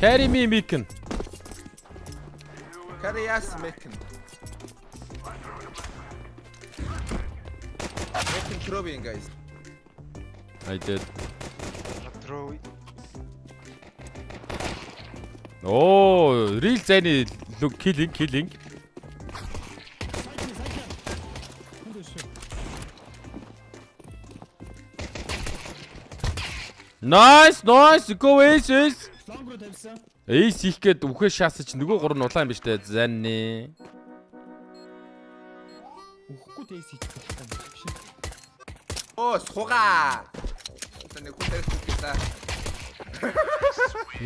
Carry me, Micken. Carry us, Micken. Micken throwing, guys. I did. Throw. Oh, real Zany. Look, killing. Nice. Go ace. Long руу тавьсан. Ace их гээд үхээ шаасч нөгөө гур нь улаан биш дээ. Зани. Үхэхгүй дэйс хийх хэрэгтэй биш. Oh, суга. Тэний хүлээж хийлээ.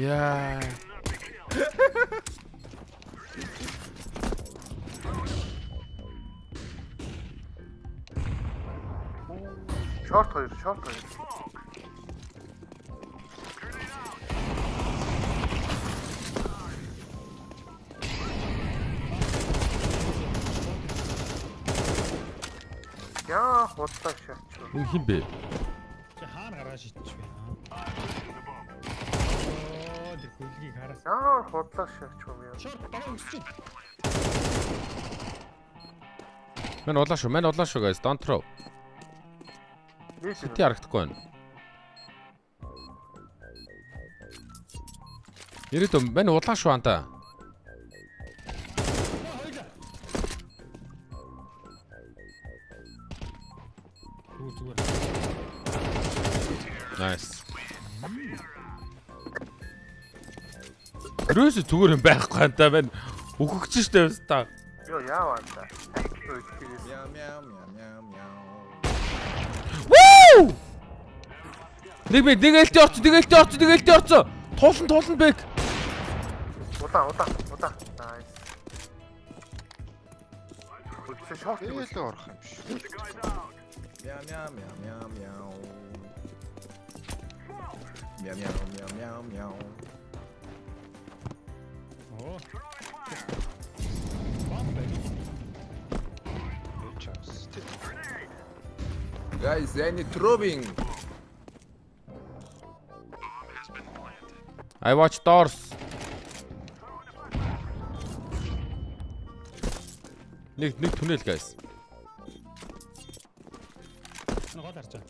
Яа. Short 2. Яа, худлаа шаач. Энэ хин бэ? Чи хаана гараа шитчих вэ? Тэр хөлгийг хараас. Яа, худлаа шаач юм яа. Шорт дараа өсч. Мэн улаан шүү guys. Don't throw. Ти харагдахгүй байна. Ирээдүйн мэн улаан шүү антаа. Nice. Рөөс зүгээр юм байхгүй антаа байна. Үхэгч штэ өстө. Йоо яаваа та. Мяу. Woo! Нэг ээлтэй орцоо. Туулан бэк. Удаа. Nice. Үгүй шорт Ээлээ орох юм биш. Мяу. Оо. Guys, Zany throwing. I watch doors. Нэг түнэл guys. Гол харчаа.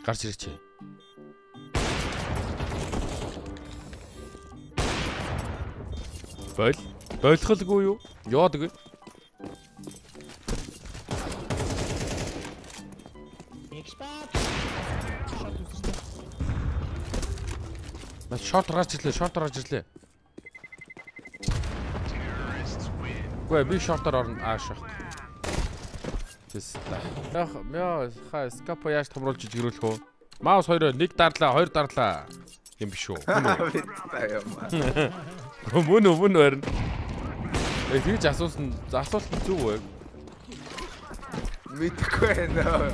Гарч ирэх чи. Бойлохолгүй юу? Яадаг вэ? Expert. Шорт гарч ирлээ. Гүй би шортоор орно аашах. Яа, скапо яаж томруулж жигрүүлэх үү? Маус 2 1 дарлаа, 2 дарлаа. Юм биш үү? Мөн байна. Тэгж асуулт нь зүг үү? Мэдхгүй байна.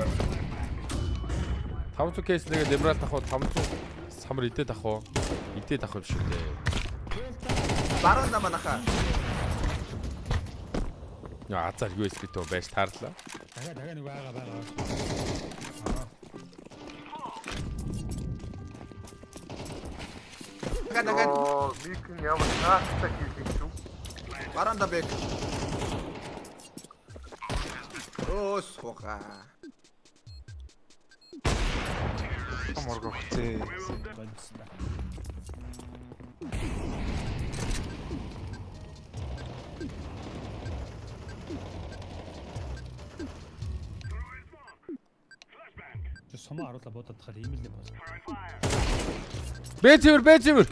500 кейс нэгэ демрал тах уу 500 самар идээд ах уу? Идээд ах юм шиг дээ. Баруун наманаха. Яа, азар USB тоо байж таарлаа. Дахиад нэг байгаа. Дагаад. Оо, Micken ямар таастай хийх юм. Баранда бэк. Oh, суга. Моргох тээ. Сумаа харуулаа бодоод тахад ийм л юм байна. Бэцэвэр.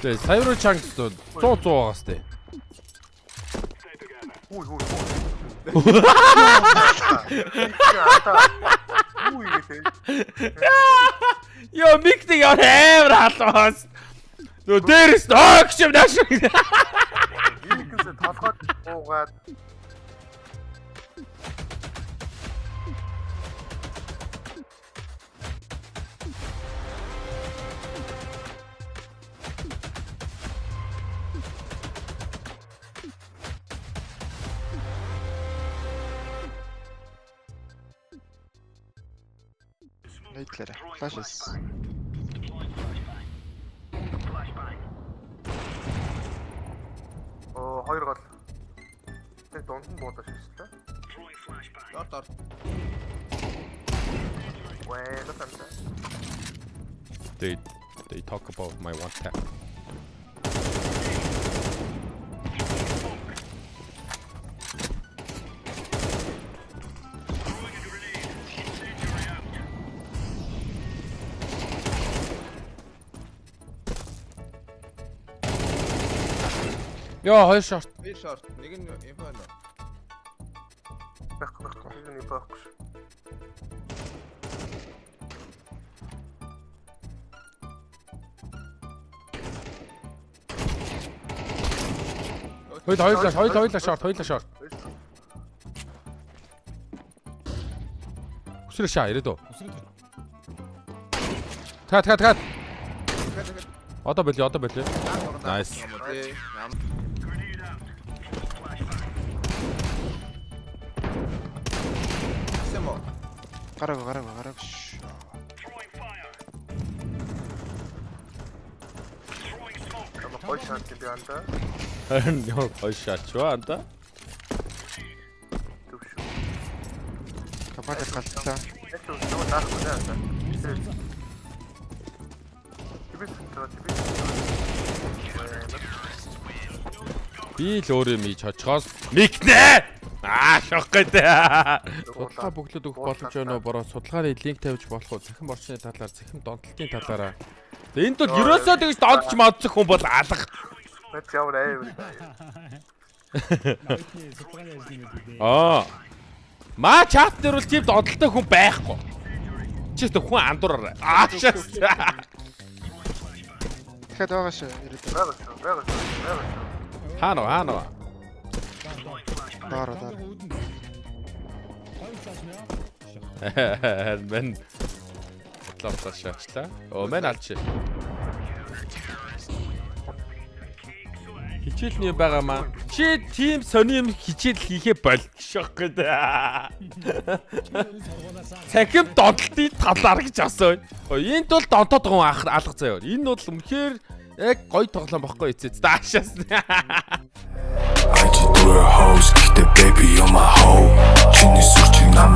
Тэ саяруу чанг 100 байгаас тэ. Үй. Йоо миктэй ямар амар халуус. Нөө дээрээс огш юм нааш. Micken-с толгойд буугаад Wait-лээрэ. Flashes. Оо, хоёр гол. Тэг дунд нь буудаж шээ. Дор. Вэ, латанта. They talk about my one tap. Яа, хоёр шорт. Би шорт. Нэг нь инфо байна. Байхгүй. Энэ нь байхгүй. Хоёулаа шорт. Үсрэг шаа ирээд үү? Усрын тэр. Тат. Одоо болио. Nice. Сэмо. Гараагүй. Гоё шанс би анда. Харин ёо гоё шаачваа анда. Төвш. Капад галтлаа. Эцэг нөгөө даахгүй наа. Би л өөрөө мийч хожхоос микнэ. Шок гэдэг. Судалгаа бөглөд өгөх боломж өнөө бороо судалгааны линк тавьж болох уу? Захин борчны талаар, захин донтолтын талаараа. Энд бол ерөөсөө тэгж донтч модчих хүн бол алга. Мэт яваа ээ. Наадны судалгааны ажлын мэдээ. Маа чат дээр бол тийм донтолтой хүн байхгүй. Чи ч хүн андуураа. Шас. Тэгэхэд байгаа шүү. Ирээд. Байгаа. Хаана. Доор. Хоёр цааш нэ. Мен бодлоо шаачлаа. Мен алч. Хичээлний байгаа маа. Чи тийм сони юм хичээл хийхээ бол шок гэдэг. Цахим донтолтын талаар гэж асууя. Энд бол донтоод байгаа алга заяа. Энэ бол үнэхээр яг гоё тоглоом бохгүй эцээ. Даашаас. I just do her hoes, kick the baby on my hoe. Чиний сүрчиг нам